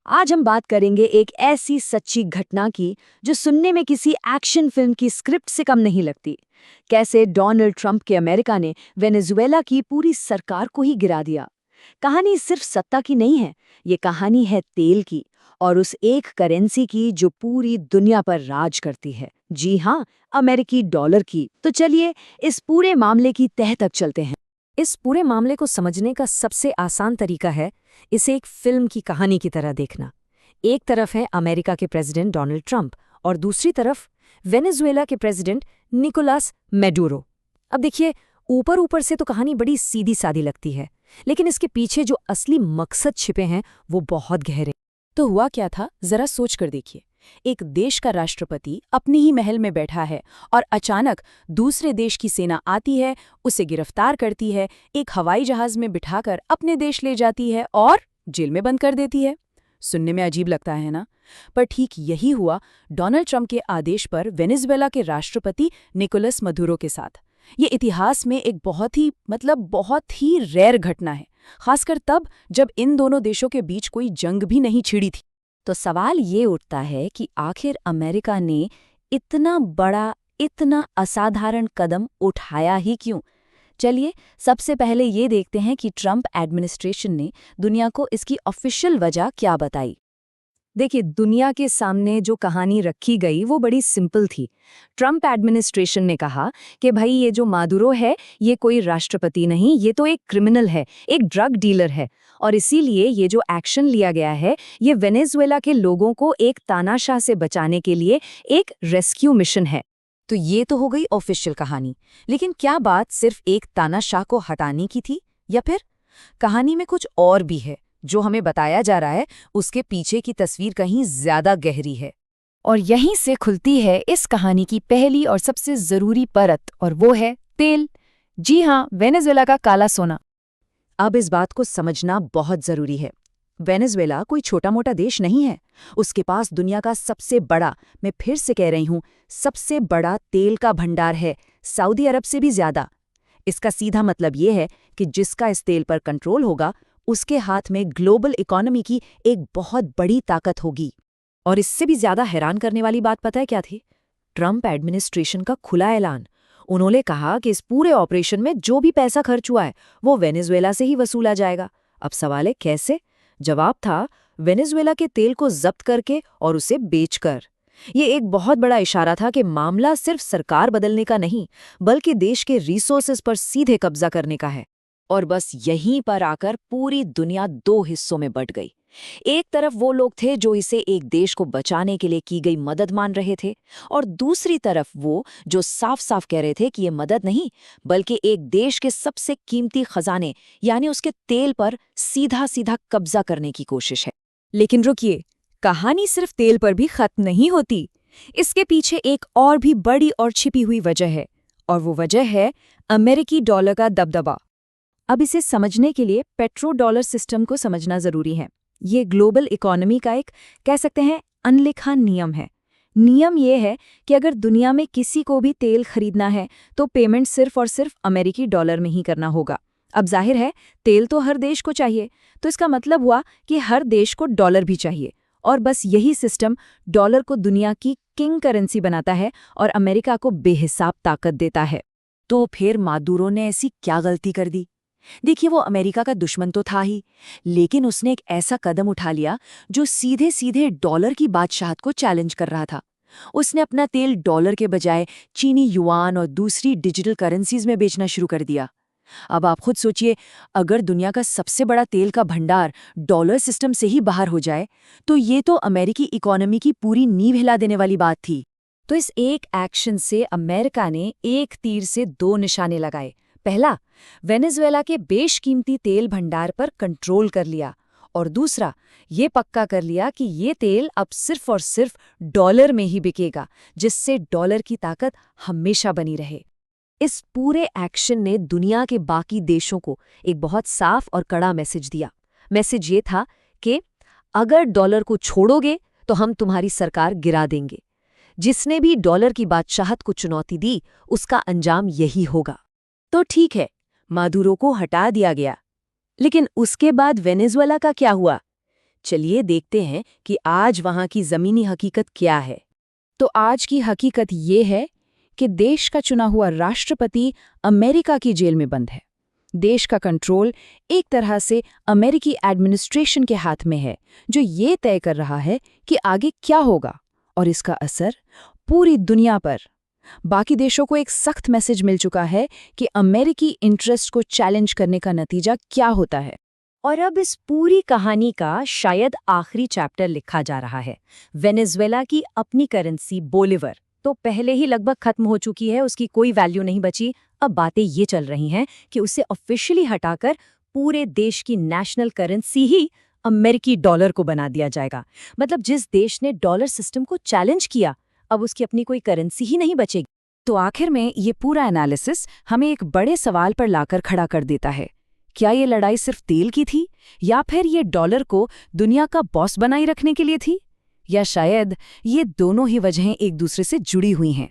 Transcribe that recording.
आज हम बात करेंगे एक ऐसी सच्ची घटना की जो सुनने में किसी एक्शन फिल्म की स्क्रिप्ट से कम नहीं लगती। कैसे डोनाल्ड ट्रंप के अमेरिका ने वेनेजुएला की पूरी सरकार को ही गिरा दिया। कहानी सिर्फ सत्ता की नहीं है, ये कहानी है तेल की और उस एक करेंसी की जो पूरी दुनिया पर राज करती है। जी हाँ, अमेरिकी डॉलर की। तो चलिए इस पूरे मामले की तह तक चलते हैं। इस पूरे मामले को समझने का सबसे आसान तरीका है इसे एक फिल्म की कहानी की तरह देखना। एक तरफ है अमेरिका के प्रेसिडेंट डोनाल्ड ट्रंप और दूसरी तरफ वेनेजुएला के प्रेसिडेंट निकोलास मैडुरो। अब देखिए, ऊपर ऊपर से तो कहानी बड़ी सीधी सादी लगती है, लेकिन इसके पीछे जो असली मकसद छिपे हैं वो बहुत गहरे। तो हुआ क्या था, जरा सोच कर देखिए। एक देश का राष्ट्रपति अपनी ही महल में बैठा है और अचानक दूसरे देश की सेना आती है, उसे गिरफ्तार करती है, एक हवाई जहाज में बिठाकर अपने देश ले जाती है और जेल में बंद कर देती है। सुनने में अजीब लगता है ना? पर ठीक यही हुआ डोनाल्ड ट्रंप के आदेश पर वेनेजुएला के राष्ट्रपति निकोलस मदुरो के साथ। ये इतिहास में एक बहुत ही रेयर घटना है, खासकर तब जब इन दोनों देशों के बीच कोई जंग भी नहीं छिड़ी थी। तो सवाल ये उठता है कि आखिर अमेरिका ने इतना बड़ा, इतना असाधारण कदम उठाया ही क्यों? चलिए सबसे पहले ये देखते हैं कि ट्रंप एडमिनिस्ट्रेशन ने दुनिया को इसकी ऑफिशियल वजह क्या बताई। देखिए, दुनिया के सामने जो कहानी रखी गई वो बड़ी सिंपल थी। ट्रंप एडमिनिस्ट्रेशन ने कहा कि भाई ये जो मादुरो है ये कोई राष्ट्रपति नहीं, ये तो एक क्रिमिनल है, एक ड्रग डीलर है, और इसीलिए ये जो एक्शन लिया गया है ये वेनेजुएला के लोगों को एक तानाशाह से बचाने के लिए एक रेस्क्यू मिशन है। तो ये तो हो गई ऑफिशियल कहानी, लेकिन क्या बात सिर्फ एक तानाशाह को हटाने की थी, या फिर कहानी में कुछ और भी है? जो हमें बताया जा रहा है उसके पीछे की तस्वीर कहीं ज्यादा गहरी है, और यहीं से खुलती है इस कहानी की पहली और सबसे जरूरी परत, और वो है तेल। जी हाँ, वेनेजुएला का काला सोना। अब इस बात को समझना बहुत जरूरी है। वेनेजुएला कोई छोटा मोटा देश नहीं है। उसके पास दुनिया का सबसे बड़ा, मैं फिर से कह रही हूं, सबसे बड़ा तेल का भंडार है, सऊदी अरब से भी ज्यादा। इसका सीधा मतलब ये है कि जिसका इस तेल पर कंट्रोल होगा उसके हाथ में ग्लोबल इकोनॉमी की एक बहुत बड़ी ताकत होगी। और इससे भी ज्यादा हैरान करने वाली बात पता है क्या थी? ट्रंप एडमिनिस्ट्रेशन का खुला ऐलान। उन्होंने कहा कि इस पूरे ऑपरेशन में जो भी पैसा खर्च हुआ है वो वेनेजुएला से ही वसूला जाएगा। अब सवाल है कैसे? जवाब था वेनेजुएला के तेल को जब्त करके और उसे बेचकर। ये एक बहुत बड़ा इशारा था कि मामला सिर्फ सरकार बदलने का नहीं, बल्कि देश के रिसोर्सेज पर सीधे कब्जा करने का है। और बस यहीं पर आकर पूरी दुनिया दो हिस्सों में बंट गई। एक तरफ वो लोग थे जो इसे एक देश को बचाने के लिए की गई मदद मान रहे थे, और दूसरी तरफ वो जो साफ साफ कह रहे थे कि ये मदद नहीं बल्कि एक देश के सबसे कीमती खजाने यानी उसके तेल पर सीधा सीधा कब्जा करने की कोशिश है। लेकिन रुकिए, कहानी सिर्फ तेल पर भी खत्म नहीं होती। इसके पीछे एक और भी बड़ी और छिपी हुई वजह है, और वो वजह है अमेरिकी डॉलर का दबदबा। अब इसे समझने के लिए पेट्रो डॉलर सिस्टम को समझना जरूरी है। ये ग्लोबल इकोनॉमी का एक, कह सकते हैं, अनलिखा नियम है। नियम ये है कि अगर दुनिया में किसी को भी तेल खरीदना है तो पेमेंट सिर्फ और सिर्फ अमेरिकी डॉलर में ही करना होगा। अब जाहिर है तेल तो हर देश को चाहिए, तो इसका मतलब हुआ कि हर देश को डॉलर भी चाहिए, और बस यही सिस्टम डॉलर को दुनिया की किंग करेंसी बनाता है और अमेरिका को बेहिसाब ताकत देता है। तो फिर मादुरो ने ऐसी क्या गलती कर दी? देखिए, वो अमेरिका का दुश्मन तो था ही, लेकिन उसने एक ऐसा कदम उठा लिया जो सीधे सीधे डॉलर की बादशाहत को चैलेंज कर रहा था। उसने अपना तेल डॉलर के बजाय चीनी युआन और दूसरी डिजिटल करेंसीज में बेचना शुरू कर दिया। अब आप खुद सोचिए, अगर दुनिया का सबसे बड़ा तेल का भंडार डॉलर सिस्टम से ही बाहर हो जाए तो ये तो अमेरिकी इकोनॉमी की पूरी नींव हिला देने वाली बात थी। तो इस एक एक्शन से अमेरिका ने एक तीर से दो निशाने लगाए। पहला, वेनेजुएला के बेशकीमती तेल भंडार पर कंट्रोल कर लिया, और दूसरा, ये पक्का कर लिया कि ये तेल अब सिर्फ और सिर्फ डॉलर में ही बिकेगा, जिससे डॉलर की ताकत हमेशा बनी रहे। इस पूरे एक्शन ने दुनिया के बाकी देशों को एक बहुत साफ और कड़ा मैसेज दिया। मैसेज ये था कि अगर डॉलर को छोड़ोगे तो हम तुम्हारी सरकार गिरा देंगे। जिसने भी डॉलर की बादशाहत को चुनौती दी उसका अंजाम यही होगा। तो ठीक है, मादुरो को हटा दिया गया, लेकिन उसके बाद वेनेजुएला का क्या हुआ? चलिए देखते हैं कि आज वहाँ की ज़मीनी हकीकत क्या है। तो आज की हकीकत ये है कि देश का चुना हुआ राष्ट्रपति अमेरिका की जेल में बंद है। देश का कंट्रोल एक तरह से अमेरिकी एडमिनिस्ट्रेशन के हाथ में है, जो ये तय कर रहा है कि आगे क्या होगा और इसका असर पूरी दुनिया पर। बाकी देशों को एक सख्त मैसेज मिल चुका है कि अमेरिकी इंटरेस्ट को चैलेंज करने का नतीजा क्या होता है। और अब इस पूरी कहानी का शायद आखिरी चैप्टर लिखा जा रहा है। वेनेजुएला की अपनी करेंसी बोलिवर तो पहले ही लगभग खत्म हो चुकी है, उसकी कोई वैल्यू नहीं बची। अब बातें ये चल रही हैं कि उसे ऑफिशियली हटाकर पूरे देश की नेशनल करेंसी ही अमेरिकी डॉलर को बना दिया जाएगा। मतलब जिस देश ने डॉलर सिस्टम को चैलेंज किया, अब उसकी अपनी कोई करेंसी ही नहीं बचेगी। तो आखिर में ये पूरा एनालिसिस हमें एक बड़े सवाल पर लाकर खड़ा कर देता है। क्या ये लड़ाई सिर्फ तेल की थी, या फिर ये डॉलर को दुनिया का बॉस बनाए रखने के लिए थी, या शायद ये दोनों ही वजहें एक दूसरे से जुड़ी हुई हैं?